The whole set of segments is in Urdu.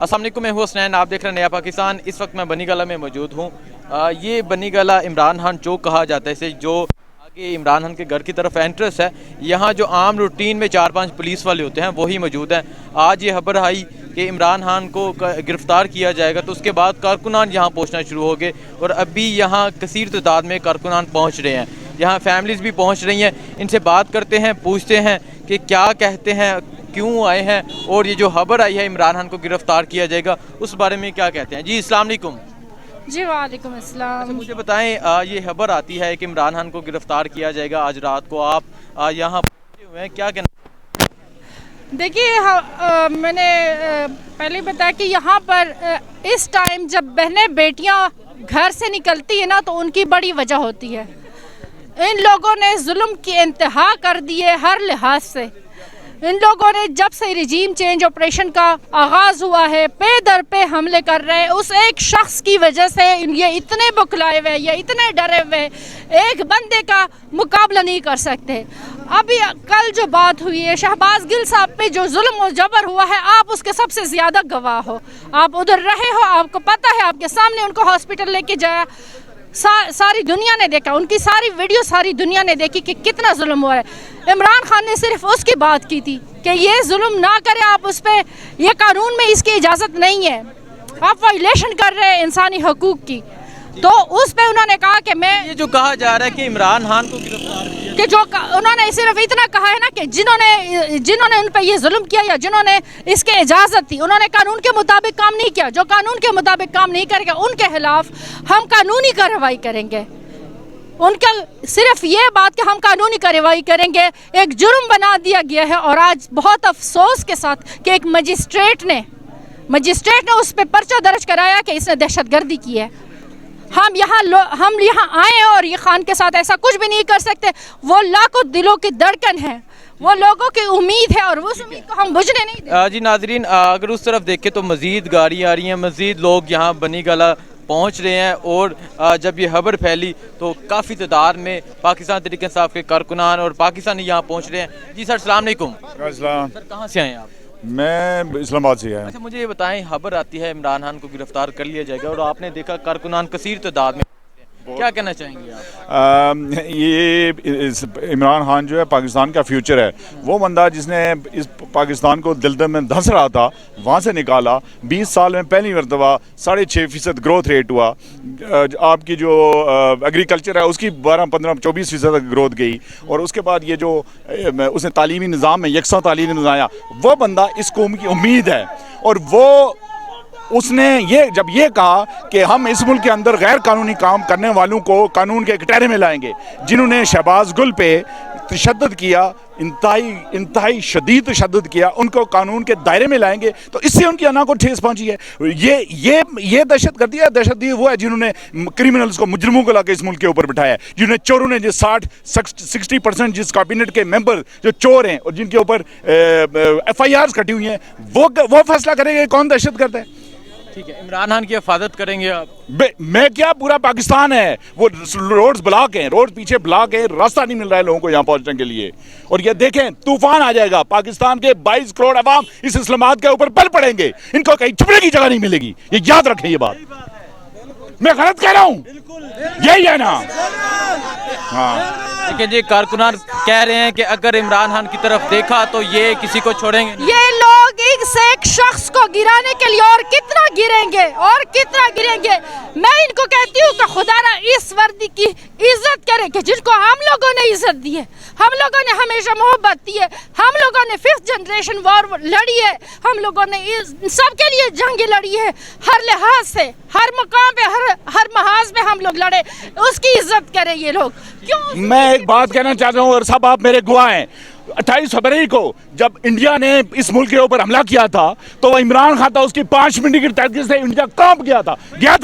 السلام علیکم، میں ہوں حسنین، آپ دیکھ رہے ہیں نیا پاکستان۔ اس وقت میں بنی گالہ میں موجود ہوں۔ یہ بنی گالہ عمران خان چوک کہا جاتا ہے اسے، جو آگے عمران خان کے گھر کی طرف انٹرس ہے۔ یہاں جو عام روٹین میں 4-5 پولیس والے ہوتے ہیں وہی موجود ہیں۔ آج یہ خبر آئی کہ عمران خان کو گرفتار کیا جائے گا، تو اس کے بعد کارکنان یہاں پہنچنا شروع ہو گئے، اور ابھی یہاں کثیر تعداد میں کارکنان پہنچ رہے ہیں۔ یہاں فیملیز بھی پہنچ رہی ہیں۔ ان سے بات کرتے ہیں، پوچھتے ہیں کہ کیا کہتے ہیں، کیوں آئے ہیں، اور یہ جو خبر آئی ہے عمران خان کو گرفتار کیا جائے گا اس بارے میں کیا کہتے ہیں۔ جی السلام علیکم۔ جی وعلیکم السلام۔ اچھا مجھے بتائیں، یہ خبر آتی ہے کہ عمران خان کو گرفتار کیا جائے گا، آج رات کو آپ یہاں پہنچے ہوئے ہیں، کیا کہنا؟ دیکھیے، میں نے پہلے بتایا کہ یہاں پر اس ٹائم جب بہنیں بیٹیاں گھر سے نکلتی ہیں نا تو ان کی بڑی وجہ ہوتی ہے۔ ان لوگوں نے ظلم کی انتہا کر دی ہے ہر لحاظ سے۔ ان لوگوں نے جب سے رجیم چینج آپریشن کا آغاز ہوا ہے پے در پہ حملے کر رہے ہیں۔ اس ایک شخص کی وجہ سے یہ اتنے بکلائے ہوئے، یہ اتنے ڈرے ہوئے، ایک بندے کا مقابلہ نہیں کر سکتے۔ ابھی کل جو بات ہوئی ہے شہباز گل صاحب پہ جو ظلم و جبر ہوا ہے، آپ اس کے سب سے زیادہ گواہ ہو۔ آپ ادھر رہے ہو، آپ کو پتہ ہے، آپ کے سامنے ان کو ہاسپٹل لے کے جایا، ساری دنیا نے دیکھا، ان کی ساری ویڈیو ساری دنیا نے دیکھی کہ کتنا ظلم ہوا ہے۔ عمران خان نے صرف اس کی بات کی تھی کہ یہ ظلم نہ کرے، آپ اس پہ، یہ قانون میں اس کی اجازت نہیں ہے، آپ وائلیشن کر رہے ہیں انسانی حقوق کی۔ تو اس پہ انہوں نے کہا کہ میں، یہ جو کہا جا رہا ہے کہ عمران خان کو گرفتار کیا کہ جو انہوں نے صرف اتنا کہا ہے نا کہ جنہوں نے ان پہ یہ ظلم کیا یا جنہوں نے اس کے اجازت تھی، انہوں نے قانون کے مطابق کام نہیں کیا۔ جو قانون کے مطابق کام نہیں کرے گا ان کے خلاف ہم قانونی کارروائی کریں گے۔ ان کا صرف یہ بات کہ ہم قانونی کارروائی کریں گے ایک جرم بنا دیا گیا ہے، اور آج بہت افسوس کے ساتھ کہ ایک مجسٹریٹ نے اس پہ پرچہ درج کرایا کہ اس نے دہشت گردی کی ہے۔ ہم یہاں آئے ہیں اور یہ خان کے ساتھ ایسا کچھ بھی نہیں کر سکتے۔ وہ لاکھوں دلوں کی دھڑکن ہے، وہ لوگوں کی امید ہے، اور اس امید کو ہم بجھنے نہیں دیں۔ جی ناظرین، اگر اس طرف دیکھیں تو مزید گاڑیاں آ رہی ہیں، مزید لوگ یہاں بنی گالہ پہنچ رہے ہیں، اور جب یہ خبر پھیلی تو کافی تعداد میں پاکستان تحریک انصاف کے کارکنان اور پاکستانی یہاں پہنچ رہے ہیں۔ جی سر السلام علیکم۔ السلام۔ سر کہاں سے آئے ہیں آپ؟ میں اسلام آباد سے آیا۔ اچھا مجھے یہ بتائیں، خبر آتی ہے عمران خان کو گرفتار کر لیا جائے گا، اور آپ نے دیکھا کارکنان کثیر تعداد میں، کیا کہنا چاہیں گے آپ؟ یہ عمران خان جو ہے پاکستان کا فیوچر ہے۔ وہ بندہ جس نے اس پاکستان کو دل میں دھنس رہا تھا وہاں سے نکالا۔ 20 سال میں پہلی مرتبہ 6.5% گروتھ ریٹ ہوا۔ آپ کی جو ایگریکلچر ہے اس کی 12-15-24% گروتھ گئی، اور اس کے بعد یہ جو اس نے تعلیمی نظام میں یکساں تعلیم بنایا، وہ بندہ اس قوم کی امید ہے۔ اور اس نے جب یہ کہا کہ ہم اس ملک کے اندر غیر قانونی کام کرنے والوں کو قانون کے کٹہرے میں لائیں گے، جنہوں نے شہباز گل پہ تشدد کیا، انتہائی شدید تشدد کیا، ان کو قانون کے دائرے میں لائیں گے، تو اس سے ان کی انا کو ٹھیس پہنچی ہے۔ یہ دہشت گردی ہے وہ ہے جنہوں نے کرمنلز کو، مجرموں کو لا کے اس ملک کے اوپر بٹھایا ہے، جنہوں نے چوروں نے جو 60% جس کابینٹ کے ممبر جو چور ہیں اور جن کے اوپر FIRs کٹی ہوئی ہیں، وہ فیصلہ کریں گے کون دہشت گرد ہے۔ ٹھیک ہے، عمران خان کی حفاظت کریں گے آپ؟ میں کیا، پورا پاکستان ہے، وہ روڈز بلاک ہیں، روڈ پیچھے بلاک ہیں، راستہ نہیں مل رہا ہے لوگوں کو یہاں پہنچنے کے لیے۔ اور یہ دیکھیں طوفان آ جائے گا، پاکستان کے 22 کروڑ عوام اس اسلام آباد کے اوپر پل پڑیں گے، ان کو کہیں چھپنے کی جگہ نہیں ملے گی، یہ یاد رکھیں۔ یہ بات میں غلط کہہ رہا ہوں؟ یہی ہے نا؟ ہاں لیکن جی کارکنان کہہ رہے ہیں کہ اگر عمران خان کی طرف دیکھا تو یہ کسی کو چھوڑیں گے۔ یہ لوگ ایک شخص کو گرانے کے لیے اور کتنا گریں گے۔ میں ان کو کہتی ہوں کہ خدا را اس وردی کی عزت کرے کہ جن کو ہم لوگوں نے عزت دی ہے، ہم لوگوں نے ہمیشہ محبت دی ہے، ہم لوگوں نے 5th جنریشن وار لڑی ہے، ہم لوگوں نے سب کے لیے جنگیں لڑی ہے، ہر لحاظ سے، ہر مقام پہ، ہر محاذ پہ ہم لوگ لڑے، اس کی عزت کرے یہ لوگ۔ کیوں؟ میں ایک بات کہنا چاہتا ہوں، اور سب آپ میرے گواہ ہیں، 28 فروری کو جب انڈیا نے اس ملک کے اوپر حملہ کیا تھا تو وہ عمران خان تھا، اس کی 5 منٹ کی تحقیق سے انڈیا کانپ گیا تھا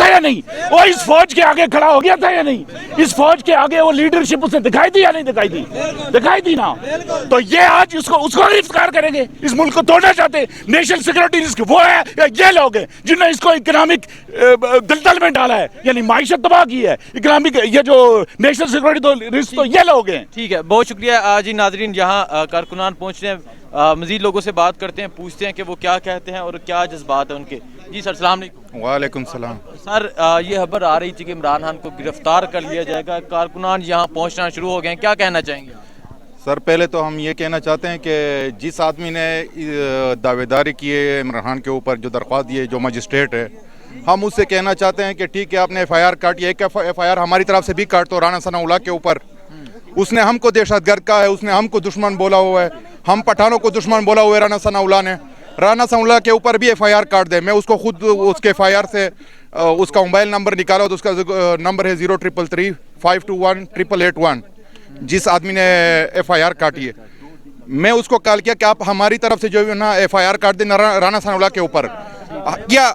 یا نہیں؟ وہ اس فوج کے آگے کھڑا ہو گیا تھا یا نہیں؟ اس فوج کے آگے وہ لیڈرشپ اسے دکھائی دی یا نہیں دکھائی دی؟ دکھائی دی نا۔ تو یہ آج اس کو گرفتار کریں گے، اس ملک کو توڑنا چاہتے ہیں۔ نیشنل سیکورٹی رسک وہ ہے یا یہ لوگ ہیں جنہوں نے اس کو اکنامک دلدل میں ڈالا ہے، یعنی معیشت تباہ کی ہے، اکنامک یہ جو نیشنل سیکورٹی رسک تو یہ لوگ ہیں۔ ٹھیک ہے، بہت شکریہ۔ جی ناظرین، یہاں کارکنان پہنچ رہے ہیں، مزید لوگوں سے بات کرتے ہیں، پوچھتے ہیں کہ وہ کیا کہتے ہیں اور کیا جذبات ہیں ان کے. جی سر السلام علیکم. وعلیکم السلام. سر یہ خبر آ رہی تھی کہ عمران خان کو گرفتار کر لیا جائے گا، کارکنان یہاں پہنچنا شروع ہو گئے ہیں، کیا کہنا چاہیں گے؟ سر پہلے تو ہم یہ کہنا چاہتے ہیں کہ جس آدمی نے دعوے داری کی ہے عمران خان کے اوپر، جو درخواست دی ہے، جو مجسٹریٹ ہے، ہم اس سے کہنا چاہتے ہیں کہ ٹھیک ہے آپ نے ایف آئی آر کاٹی ہے، ایک ایف آئی آر ہماری طرف سے بھی کاٹ تو رانا ثناء اللہ کے اوپر. اس نے ہم کو دہشت گرد کا ہے، اس نے ہم کو دشمن بولا ہوا ہے، ہم پٹھانوں کو دشمن بولا ہوا ہے رانا ثناء اللہ نے. رانا ثناء اللہ کے اوپر بھی ایف آئی آر کاٹ دے. میں اس کو خود اس کے ایف آئی آر سے اس کا موبائل نمبر نکالا تو اس کا نمبر ہے 0333521881 جس آدمی نے ایف آئی آر کاٹی ہے. میں اس کو کال کیا کہ آپ ہماری طرف سے جو ہے نا ایف آئی آر کاٹ دیں رانا ثناء اللہ کے اوپر. کیا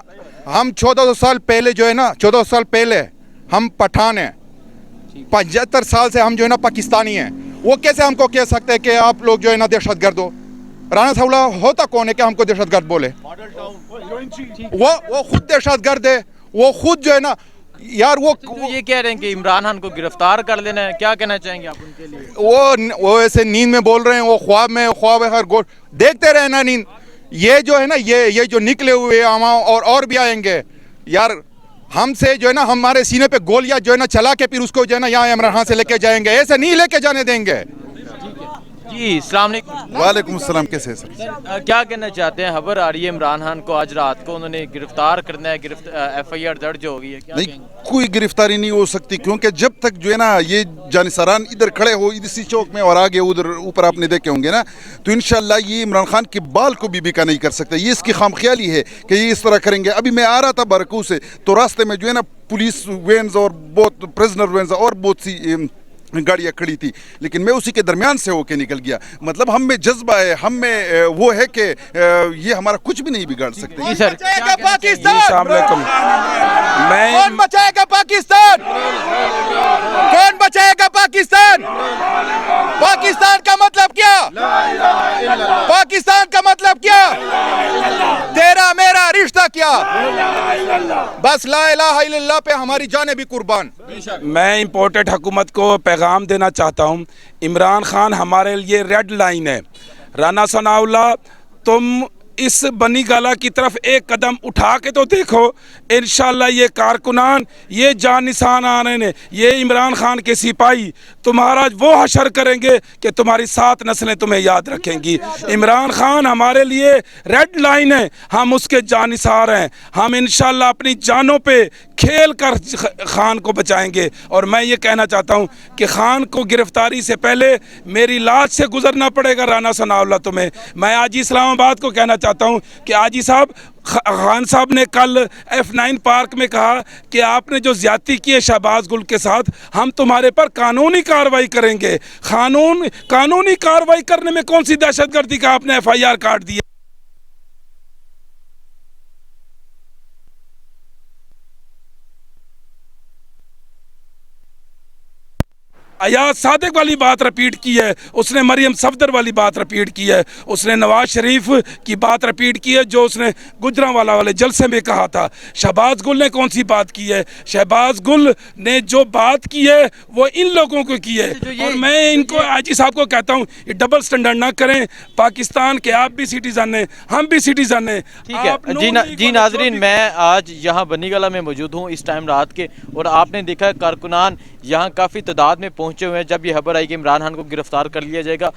ہم 1400 سال پہلے جو ہے نا 1400 سال پہلے ہم پٹھان ہیں، 75 سال سے ہم جو ہے نا پاکستانی ہیں. وہ کیسے ہم کو کہہ سکتے ہیں کہ آپ لوگ جو ہے نا دہشت گرد ہو؟ رانا ثناء اللہ ہوتا کون ہے کہ ہم کو دہشت گرد بولے؟ وہ خود دہشت گرد ہے. وہ خود جو ہے نا یار وہ یہ کہہ رہے ہیں کہ عمران خان کو گرفتار کر لینا ہے، کیا کہنا چاہیں گے آپ ان کے لیے؟ وہ ایسے نیند میں بول رہے ہیں، وہ خواب ہے ہر گوش دیکھتے رہے نا نیند. یہ جو ہے نا یہ جو نکلے ہوئے اور بھی آئیں گے یار. ہم سے جو ہے نا ہمارے سینے پہ گولیاں جو ہے نا چلا کے پھر اس کو جو ہے نا یہاں عمران خان سے لے کے جائیں گے. ایسے نہیں لے کے جانے دیں گے. جی السلام علیکم. وعلیکم السلام. کیسے ہیں سر؟ کیا کہنا چاہتے ہیں؟ خبر آ رہی ہے عمران خان کو آج رات کو انہوں نے گرفتار کرنا ہے، ایف آئی آر درج ہو گئی ہے، کیا کہیں گے؟ نہیں کوئی گرفتاری نہیں ہو سکتی، کیونکہ جب تک جو ہے نا یہ جانساران ادھر کھڑے ہو اسی چوک میں اور آگے ادھر اوپر آپ نے دیکھے ہوں گے نا، تو انشاءاللہ یہ عمران خان کے بال کو بھی بیکا نہیں کر سکتا. یہ اس کی خام خیالی ہے کہ یہ اس طرح کریں گے. ابھی میں آ رہا تھا بارکو سے تو راستے میں جو ہے نا پولیس وینز اور بہت پریزنر وینز اور بہت سی گاڑیاں کھڑی تھی، لیکن میں اسی کے درمیان سے ہو کے نکل گیا. مطلب ہم میں جذبہ ہے، ہم میں وہ ہے کہ یہ ہمارا کچھ بھی نہیں بگاڑ سکتے. جی سر پاکستان. السلام علیکم. کون بچائے گا پاکستان؟ کون بچائے گا پاکستان؟ پاکستان کا مطلب کیا؟ پاکستان کا مطلب کیا؟ تیرا میرا رشتہ کیا؟ بس لا الہ الا اللہ پہ ہماری جانیں بھی قربان. میں امپورٹڈ حکومت کو پیغام دینا چاہتا ہوں، عمران خان ہمارے لیے ریڈ لائن ہے. رانا ثناء اللہ تم اس بنی گالہ کی طرف ایک قدم اٹھا کے تو دیکھو، انشاءاللہ یہ کارکنان، یہ جان نثار آ رہے ہیں، یہ عمران خان کے سپاہی تمہارا وہ حشر کریں گے کہ تمہاری 7 نسلیں تمہیں یاد رکھیں گی. عمران خان ہمارے لیے ریڈ لائن ہے، ہم اس کے جان نثار ہیں. ہم انشاءاللہ اپنی جانوں پہ کھیل کر خان کو بچائیں گے. اور میں یہ کہنا چاہتا ہوں کہ خان کو گرفتاری سے پہلے میری لاش سے گزرنا پڑے گا رانا ثناء اللہ تمہیں. میں آج اسلام آباد کو کہنا چاہتا ہوں کہ آجی صاحب خان صاحب نے کل F9 پارک میں کہا کہ آپ نے جو زیادتی کی ہے شہباز گل کے ساتھ، ہم تمہارے پر قانونی کارروائی کریں گے. قانونی کارروائی کرنے میں کون سی دہشت گردی کا آپ نے ایف آئی آر کاٹ دی ہے؟ ایاز صادق والی بات رپیٹ کی ہے، اس نے مریم صفدر والی بات رپیٹ کی ہے، اس نے نواز شریف کی بات رپیٹ کی ہے جو اس نے گجرانوالہ والے جلسے میں کہا تھا. شہباز گل نے کون سی بات کی ہے؟ شہباز گل نے جو بات کی ہے وہ ان لوگوں کو کی ہے. اور میں ان کو آجی صاحب کو کہتا ہوں یہ ڈبل سٹینڈرڈ نہ کریں. پاکستان کے آپ بھی سٹیزن ہیں، ہم بھی سٹیزن ہیں. ٹھیک ہے جی ناظرین، میں آج یہاں بنی گالہ میں موجود ہوں اس ٹائم رات کے، اور آپ نے دیکھا کارکنان یہاں کافی تعداد میں پہنچے ہوئے ہیں جب یہ خبر آئی کہ عمران خان کو گرفتار کر لیا جائے گا.